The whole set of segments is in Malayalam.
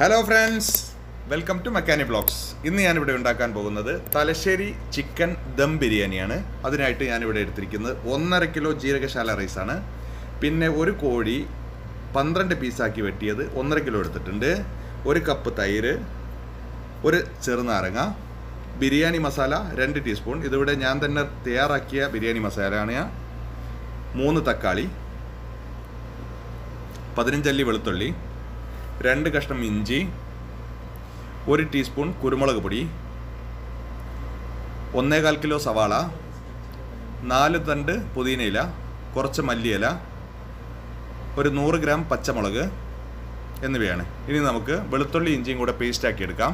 ഹലോ ഫ്രണ്ട്സ്, വെൽക്കം ടു മെക്കാനി ബ്ലോഗ്സ്. ഇന്ന് ഞാനിവിടെ ഉണ്ടാക്കാൻ പോകുന്നത് തലശ്ശേരി ചിക്കൻ ദം ബിരിയാണിയാണ്. അതിനായിട്ട് ഞാനിവിടെ എടുത്തിരിക്കുന്നത് 1.5 കിലോ ജീരകശാല റൈസാണ്. പിന്നെ ഒരു കോഴി 12 പീസാക്കി വെട്ടിയത് 1.5 കിലോ എടുത്തിട്ടുണ്ട്. 1 കപ്പ് തൈര്, ഒരു ചെറുനാരങ്ങ, ബിരിയാണി മസാല 2 ടീസ്പൂൺ. ഇതിവിടെ ഞാൻ തന്നെ തയ്യാറാക്കിയ ബിരിയാണി മസാലയാണ്. 3 തക്കാളി, 15 അല്ലി വെളുത്തുള്ളി, 2 കഷ്ണം ഇഞ്ചി, 1 ടീസ്പൂൺ കുരുമുളക് പൊടി, 1.25 കിലോ സവാള, 4 തണ്ട് പുതിനയില, കുറച്ച് മല്ലിയില, ഒരു 100 ഗ്രാം പച്ചമുളക് എന്നിവയാണ്. ഇനി നമുക്ക് വെളുത്തുള്ളി ഇഞ്ചിയും കൂടെ പേസ്റ്റാക്കി എടുക്കാം.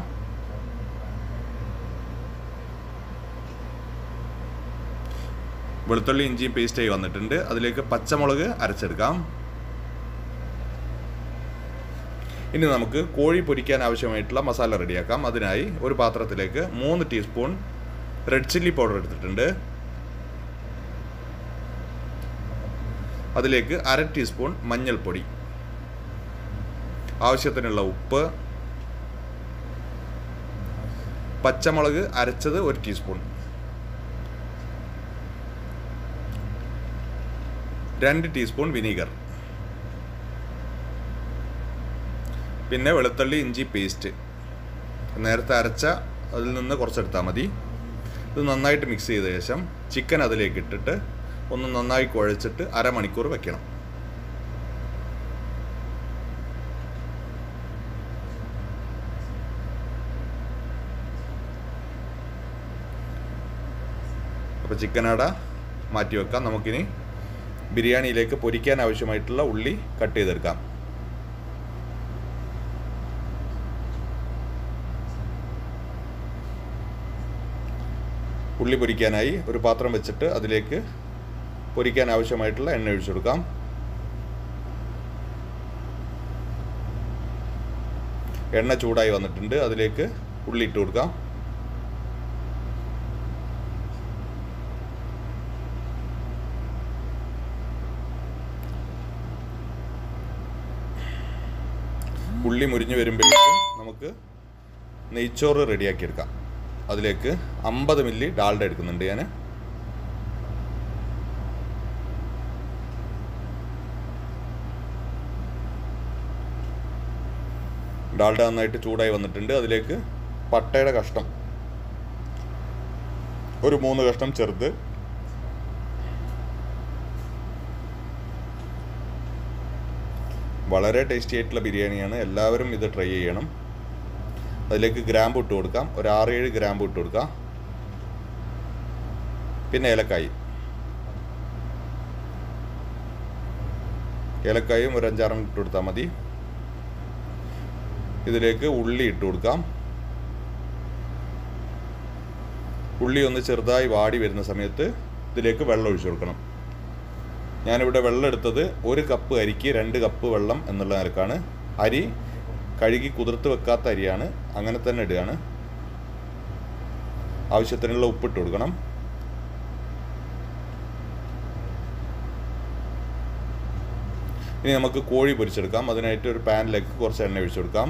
വെളുത്തുള്ളി ഇഞ്ചിയും പേസ്റ്റായി വന്നിട്ടുണ്ട്. അതിലേക്ക് പച്ചമുളക് അരച്ചെടുക്കാം. ഇനി നമുക്ക് കോഴി പൊരിക്കാൻ ആവശ്യമായിട്ടുള്ള മസാല റെഡിയാക്കാം. അതിനായി ഒരു പാത്രത്തിലേക്ക് 3 ടീസ്പൂൺ റെഡ് ചില്ലി പൗഡർ എടുത്തിട്ടുണ്ട്. അതിലേക്ക് 1/2 ടീസ്പൂൺ മഞ്ഞൾപ്പൊടി, ആവശ്യത്തിനുള്ള ഉപ്പ്, പച്ചമുളക് അരച്ചത് 1 ടീസ്പൂൺ, 2 ടീസ്പൂൺ വിനീഗർ, പിന്നെ വെളുത്തുള്ളി ഇഞ്ചി പേസ്റ്റ് നേരത്തെ അരച്ച അതിൽ നിന്ന് കുറച്ചെടുത്താൽ മതി. ഇത് നന്നായിട്ട് മിക്സ് ചെയ്ത ശേഷം ചിക്കൻ അതിലേക്ക് ഇട്ടിട്ട് ഒന്ന് നന്നായി കുഴച്ചിട്ട് അരമണിക്കൂർ വെക്കണം. അപ്പോൾ ചിക്കൻ അട മാറ്റി വെക്കാം. നമുക്കിനി ബിരിയാണിയിലേക്ക് പൊരിക്കാൻ ആവശ്യമായിട്ടുള്ള ഉള്ളി കട്ട് ചെയ്തെടുക്കാം. ഉള്ളി പൊരിക്കാനായി ഒരു പാത്രം വെച്ചിട്ട് അതിലേക്ക് പൊരിക്കാൻ ആവശ്യമായിട്ടുള്ള എണ്ണ ഒഴിച്ചു കൊടുക്കാം. എണ്ണ ചൂടായി വന്നിട്ടുണ്ട്. അതിലേക്ക് ഉള്ളി ഇട്ട് കൊടുക്കാം. ഉള്ളി മുരിഞ്ഞു വരുമ്പോഴേക്കും നമുക്ക് നെയ്ച്ചോറ് റെഡിയാക്കി എടുക്കാം. അതിലേക്ക് 50 മില്ലി ഡാൽഡ എടുക്കുന്നുണ്ട് ഞാൻ. ഡാൽഡ നന്നായിട്ട് ചൂടായി വന്നിട്ടുണ്ട്. അതിലേക്ക് പട്ടയുടെ കഷ്ണം ഒരു 3 കഷ്ണം ചെറുത്, വളരെ ടേസ്റ്റി ആയിട്ടുള്ള ബിരിയാണിയാണ്. എല്ലാവരും ഇത് ട്രൈ ചെയ്യണം. അതിലേക്ക് ഗ്രാമ്പു ഇട്ട് കൊടുക്കാം. ഒരു 6-7 ഗ്രാമ്പു ഇട്ട് കൊടുക്കാം. പിന്നെ ഏലക്കായും ഒരു 5-6 ഇട്ട് കൊടുത്താൽ മതി. ഇതിലേക്ക് ഉള്ളി ഇട്ട് കൊടുക്കാം. ഉള്ളി ഒന്ന് ചെറുതായി വാടി വരുന്ന സമയത്ത് ഇതിലേക്ക് വെള്ളം ഒഴിച്ചു കൊടുക്കണം. ഞാനിവിടെ വെള്ളം എടുത്തത് 1 കപ്പ് അരിക്ക് 2 കപ്പ് വെള്ളം എന്നുള്ള നിലക്കാണ്. അരി കഴുകി കുതിർത്ത് വെക്കാത്ത അരിയാണ്, അങ്ങനെ തന്നെ ഇടുകയാണ്. ആവശ്യത്തിനുള്ള ഉപ്പിട്ട് കൊടുക്കണം. ഇനി നമുക്ക് കോഴി പൊരിച്ചെടുക്കാം. അതിനായിട്ട് ഒരു പാനിലേക്ക് കുറച്ച് എണ്ണ ഒഴിച്ചു കൊടുക്കാം.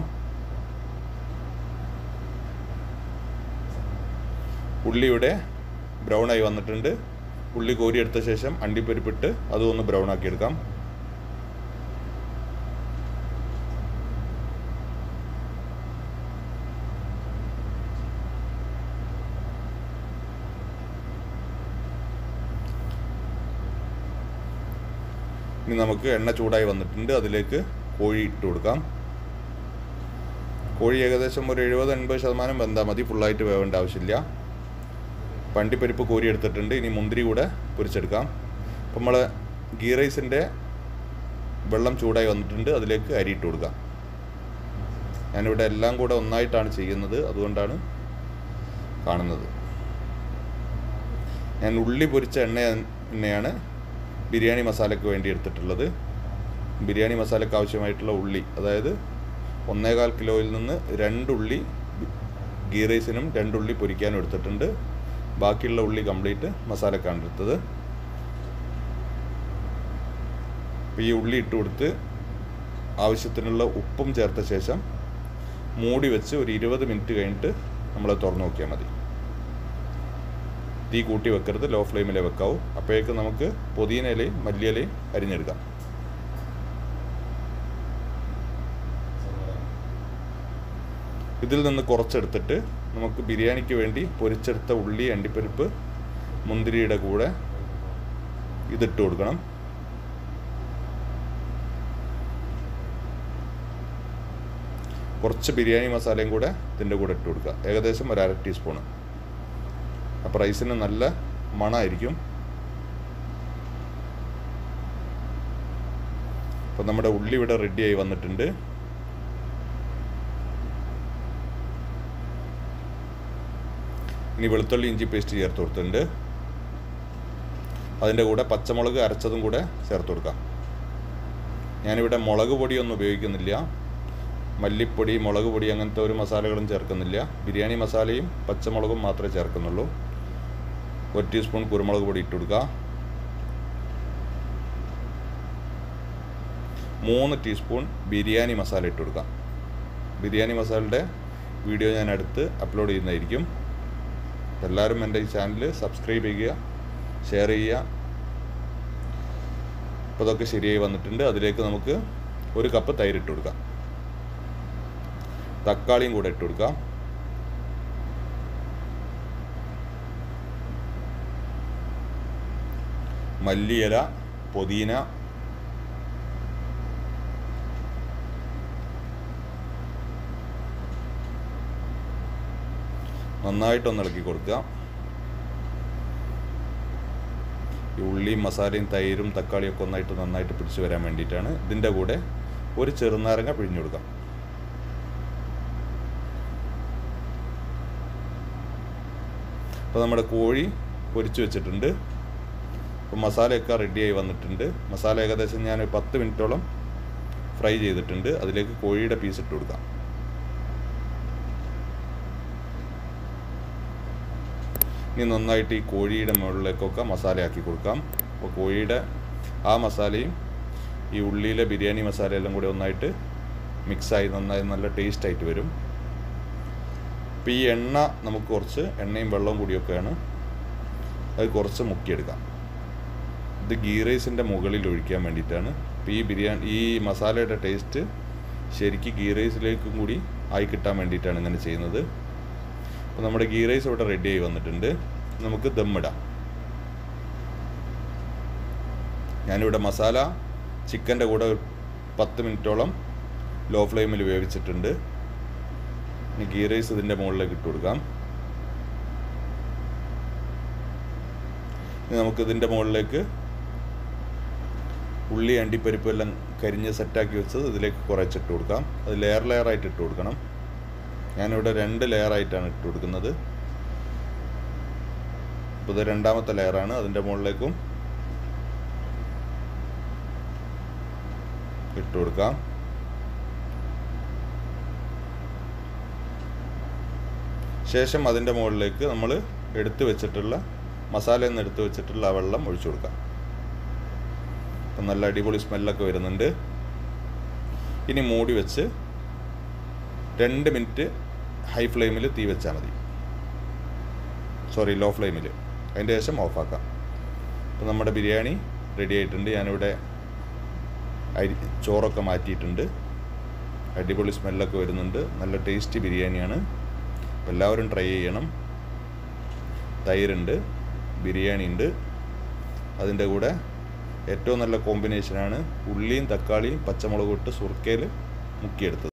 ഉള്ളിയുടെ ബ്രൗൺ ആയി വന്നിട്ടുണ്ട്. ഉള്ളി കോരിയെടുത്ത ശേഷം അണ്ടിപ്പരിപ്പിട്ട് അതും ഒന്ന് ബ്രൗൺ ആക്കി എടുക്കാം. ഇനി നമുക്ക് എണ്ണ ചൂടായി വന്നിട്ടുണ്ട്. അതിലേക്ക് കോഴി ഇട്ട് കൊടുക്കാം. കോഴി ഏകദേശം ഒരു 70-80% വെന്താൽ മതി. ഫുള്ളായിട്ട് വേവേണ്ട ആവശ്യമില്ല. അണ്ടിപ്പരിപ്പ് കോരി എടുത്തിട്ടുണ്ട്. ഇനി മുന്തിരി കൂടെ പൊരിച്ചെടുക്കാം. അപ്പം നമ്മൾ ഗീ റൈസിൻ്റെ വെള്ളം ചൂടായി വന്നിട്ടുണ്ട്. അതിലേക്ക് അരി ഇട്ട് കൊടുക്കാം. ഞാനിവിടെ എല്ലാം കൂടെ ഒന്നായിട്ടാണ് ചെയ്യുന്നത്, അതുകൊണ്ടാണ് കാണുന്നത്. ഞാൻ ഉള്ളി പൊരിച്ച എണ്ണയാണ് ബിരിയാണി മസാലയ്ക്ക് വേണ്ടി എടുത്തിട്ടുള്ളത്. ബിരിയാണി മസാലയ്ക്ക് ആവശ്യമായിട്ടുള്ള ഉള്ളി, അതായത് 1.25 കിലോയിൽ നിന്ന് 2 ഉള്ളി ഗീ റൈസിനും 2 ഉള്ളി പൊരിക്കാനും എടുത്തിട്ടുണ്ട്. ബാക്കിയുള്ള ഉള്ളി കംപ്ലീറ്റ് മസാലക്കാണ് എടുത്തത്. ഈ ഉള്ളി ഇട്ട് കൊടുത്ത് ആവശ്യത്തിനുള്ള ഉപ്പും ചേർത്ത ശേഷം മൂടി വെച്ച് ഒരു 20 മിനിറ്റ് കഴിഞ്ഞിട്ട് നമ്മൾ തുറന്നു നോക്കിയാൽ മതി. തീ കൂട്ടി വെക്കരുത്, ലോ ഫ്ലെയിമിലേ വെക്കാവൂ. അപ്പോഴേക്ക് നമുക്ക് പുതിന ഇലയും മല്ലിയിലയും അരിഞ്ഞെടുക്കാം. ഇതിൽ നിന്ന് കുറച്ചെടുത്തിട്ട് നമുക്ക് ബിരിയാണിക്ക് വേണ്ടി പൊരിച്ചെടുത്ത ഉള്ളി, അണ്ടിപ്പരിപ്പ്, മുന്തിരിയുടെ കൂടെ ഇതിട്ട് കൊടുക്കണം. കുറച്ച് ബിരിയാണി മസാലയും കൂടെ ഇതിൻ്റെ കൂടെ ഇട്ട് കൊടുക്കുക, ഏകദേശം ഒരു 1/2 ടീസ്പൂണ്. അപ്പോൾ റൈസിന് നല്ല മണമായിരിക്കും. അപ്പോൾ നമ്മുടെ ഉള്ളി ഇവിടെ റെഡിയായി വന്നിട്ടുണ്ട്. ഇനി വെളുത്തുള്ളി ഇഞ്ചി പേസ്റ്റ് ചേർത്ത് കൊടുത്തിട്ടുണ്ട്. അതിൻ്റെ കൂടെ പച്ചമുളക് അരച്ചതും കൂടെ ചേർത്ത് കൊടുക്കാം. ഞാനിവിടെ മുളക് പൊടിയൊന്നും ഉപയോഗിക്കുന്നില്ല, മല്ലിപ്പൊടി, മുളക് പൊടി അങ്ങനത്തെ ഒരു മസാലകളും ചേർക്കുന്നില്ല. ബിരിയാണി മസാലയും പച്ചമുളകും മാത്രമേ ചേർക്കുന്നുള്ളൂ. 1 ടീസ്പൂൺ കുരുമുളക് പൊടി ഇട്ട് കൊടുക്കുക. 3 ടീസ്പൂൺ ബിരിയാണി മസാല ഇട്ട് കൊടുക്കാം. ബിരിയാണി മസാലയുടെ വീഡിയോ ഞാൻ അടുത്ത് അപ്ലോഡ് ചെയ്യുന്നതായിരിക്കും. എല്ലാവരും എൻ്റെ ഈ ചാനൽ സബ്സ്ക്രൈബ് ചെയ്യുക, ഷെയർ ചെയ്യുക. അപ്പോൾ അതൊക്കെ ശരിയായി വന്നിട്ടുണ്ട്. അതിലേക്ക് നമുക്ക് 1 കപ്പ് തൈര് ഇട്ട് കൊടുക്കാം. തക്കാളിയും കൂടെ ഇട്ട് കൊടുക്കാം. മല്ലിയില, പുതിന, നന്നായിട്ടൊന്ന് ഇളക്കി കൊടുക്കുക. ഈ ഉള്ളിയും മസാലയും തൈരും തക്കാളിയും ഒക്കെ നന്നായിട്ട് പിടിച്ചു വരാൻ വേണ്ടിയിട്ടാണ്. ഇതിൻ്റെ കൂടെ 1 ചെറുനാരങ്ങ പിഴിഞ്ഞു കൊടുക്കാം. അപ്പോൾ നമ്മുടെ കോഴി പൊരിച്ചു വെച്ചിട്ടുണ്ട്. അപ്പോൾ മസാലയൊക്കെ റെഡിയായി വന്നിട്ടുണ്ട്. മസാല ഏകദേശം ഞാൻ 10 മിനിറ്റോളം ഫ്രൈ ചെയ്തിട്ടുണ്ട്. അതിലേക്ക് കോഴിയുടെ പീസ് ഇട്ട് കൊടുക്കാം. ഇനി നന്നായിട്ട് ഈ കോഴിയുടെ മുകളിലേക്കൊക്കെ മസാലയാക്കി കൊടുക്കാം. അപ്പോൾ കോഴിയുടെ ആ മസാലയും ഈ ഉള്ളിയിലെ ബിരിയാണി മസാലയെല്ലാം കൂടി ഒന്നായിട്ട് മിക്സായി നന്നായി നല്ല ടേസ്റ്റായിട്ട് വരും. അപ്പോൾ ഈ എണ്ണ നമുക്ക് കുറച്ച് എണ്ണയും വെള്ളവും കൂടിയൊക്കെയാണ്, അത് കുറച്ച് മുക്കിയെടുക്കാം. ഇത് ഗീ റൈസിൻ്റെ മുകളിൽ ഒഴിക്കാൻ വേണ്ടിയിട്ടാണ്. അപ്പോൾ ഈ മസാലയുടെ ടേസ്റ്റ് ശരിക്കും ഗീ റൈസിലേക്കും കൂടി ആയി കിട്ടാൻ വേണ്ടിയിട്ടാണ് ഇങ്ങനെ ചെയ്യുന്നത്. അപ്പോൾ നമ്മുടെ ഗീ റൈസ് ഇവിടെ റെഡിയായി വന്നിട്ടുണ്ട്. നമുക്ക് ദമ്മിടാം. ഞാനിവിടെ മസാല ചിക്കൻ്റെ കൂടെ 10 മിനിറ്റോളം ലോ ഫ്ലെയിമിൽ വേവിച്ചിട്ടുണ്ട്. ഇനി ഗീ റൈസ് ഇതിൻ്റെ മുകളിലേക്ക് ഇട്ട് കൊടുക്കാം. ഇനി നമുക്ക് ഇതിൻ്റെ മുകളിലേക്ക് ഉള്ളി, അണ്ടിപ്പരിപ്പ് എല്ലാം കരിഞ്ഞ് സെറ്റാക്കി വെച്ചത് ഇതിലേക്ക് കുറച്ചിട്ട് കൊടുക്കാം. അത് ലെയറായിട്ട് ഇട്ട് കൊടുക്കണം. ഞാനിവിടെ 2 ലെയറായിട്ടാണ് ഇട്ട് കൊടുക്കുന്നത്. അപ്പോൾ ഇത് 2ാമത്തെ ലെയറാണ്. അതിൻ്റെ മുകളിലേക്കും ഇട്ട് കൊടുക്കാം. ശേഷം അതിൻ്റെ മുകളിലേക്ക് നമ്മൾ മസാലയിൽ നിന്ന് എടുത്ത് വെച്ചിട്ടുള്ള ആ വെള്ളം ഒഴിച്ചു കൊടുക്കാം. അപ്പം നല്ല അടിപൊളി സ്മെല്ലൊക്കെ വരുന്നുണ്ട്. ഇനി മൂടി വെച്ച് 2 മിനിറ്റ് ഹൈ ഫ്ലെയിമിൽ തീ വെച്ചാൽ മതി. ലോ ഫ്ലെയിമിൽ. അതിൻ്റെ ശേഷം ഓഫാക്കാം. അപ്പോൾ നമ്മുടെ ബിരിയാണി റെഡി ആയിട്ടുണ്ട്. ഞാനിവിടെ ചോറൊക്കെ മാറ്റിയിട്ടുണ്ട്. അടിപൊളി സ്മെല്ലൊക്കെ വരുന്നുണ്ട്. നല്ല ടേസ്റ്റി ബിരിയാണിയാണ്. അപ്പോൾ എല്ലാവരും ട്രൈ ചെയ്യണം. തൈരുണ്ട്, ബിരിയാണി ഉണ്ട്. അതിൻ്റെ കൂടെ ഏറ്റവും നല്ല കോമ്പിനേഷനാണ് ഉള്ളിയും തക്കാളിയും പച്ചമുളകും ഇട്ട് സുർക്കയിൽ മുക്കിയെടുത്തത്.